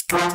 Mga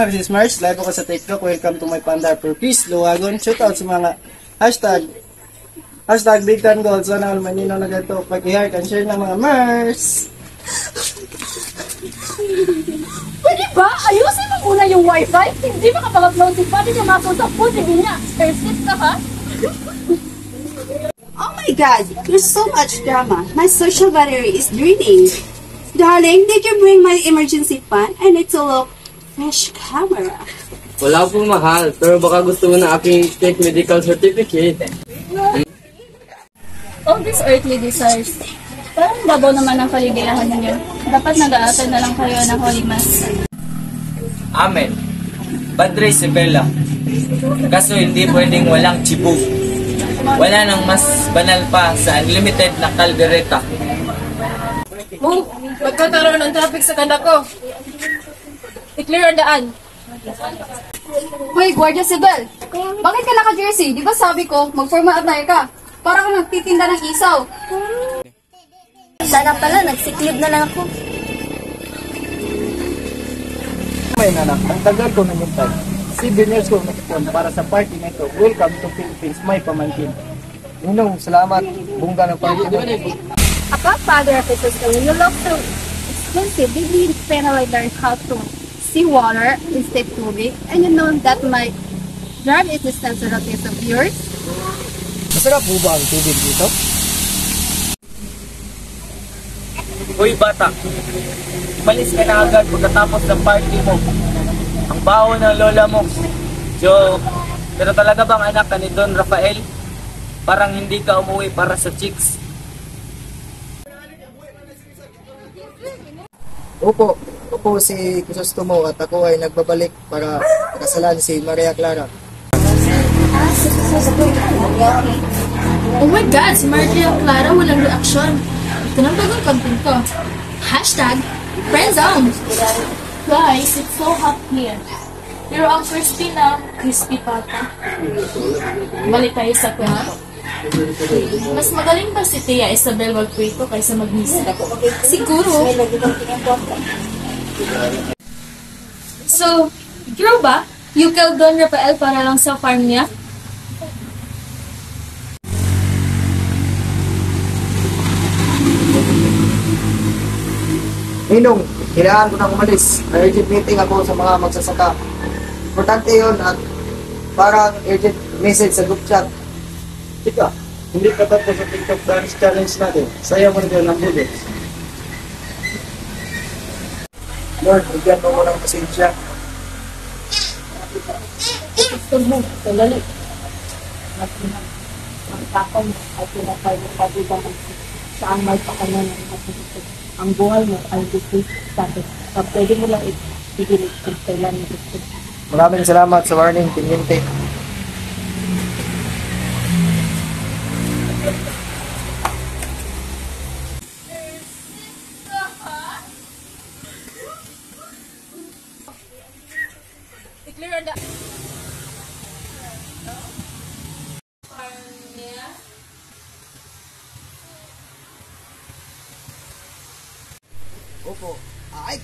business Mars, live ako sa TikTok. Welcome to my Panda for Peace, Luwagon. Shoutout sa mga hashtag Big Tan Gold. Sana all manino na ganito. Pag-i-heart and share ng mga Mars. Pwede ba? Ayusin mo muna yung wifi. Hindi makapag-upload si Pati na maso sa food. Hindi niya. Airslip ka ha? Oh my god, there's so much drama. My social battery is draining. Darling, did you bring my emergency fan? I need to look fresh camera. Wala po mahal, pero baka gusto mo na aking fake medical certificate. All these earthly desires. Parang babaw naman ang kaligayahan ninyo. Dapat nag-aatal na lang kayo ng Holy Mass. Amen. Padre Isabella. Kaso hindi pwedeng walang chibog. Wala nang mas banal pa sa unlimited na kaldereta. Move! Magkataroon ng traffic sa kanda ko. I-clear ang daan. Hoy, Guardia Civil! Bakit ka naka-jersey? Di ba sabi ko, mag-forma attire ka? Para kang nagtitinda ng isaw. Sana pala, nagsiklib na lang ako. May nanak, ang tagal ko namintay. 7 years ko nakipon para sa party na ito. Welcome to Philippines, may pamangkin. Ninong, salamat. Bungga ng party na ito. Ako, father of the system, you look so expensive. Did you finally learn how to see water instead of moving? And you know that my drum is the sensitivity of yours? Masarap po ba ang tubig dito? Hoy bata, umalis ka na agad pagkatapos ng party mo. Ang baho ng lola mo. Joke. Pero talaga bang anak ka ni Don Rafael? Parang hindi ka umuwi para sa chicks. Opo, opo si Crisostomo at ako ay nagbabalik para kasalan si Maria Clara. Oh my God! Si Maria Clara walang reaksyon. Ito nang bagong content ko. Hashtag friendzone. Guys, it's so hot here. Pero ang crispy pata. Balik tayo sa kuha. Mas magaling ba si Tia Isabel magprito kaysa mag-misa? Siguro. So, true ba? You killed Don Rafael para lang sa farm niya? Ninong, kailangan ko nang umalis. May urgent meeting ako sa mga magsasaka. Importante yun at parang urgent message sa group chat. Tika, hindi ka tapos sa TikTok dance challenge natin. Sayaw mo rin ng budos. Lord, bigyan mo mo ng pasensya. Gusto mo, sandali. Ang takong ay pinapagpagpagpagpag saan may pakanan ng kapatid. Ang buhay mo ay disease status. So, pwede mo lang ipigilit kung kailan mo gusto. Maraming salamat sa warning, Tiniente. I-clear ang Opo. Ay,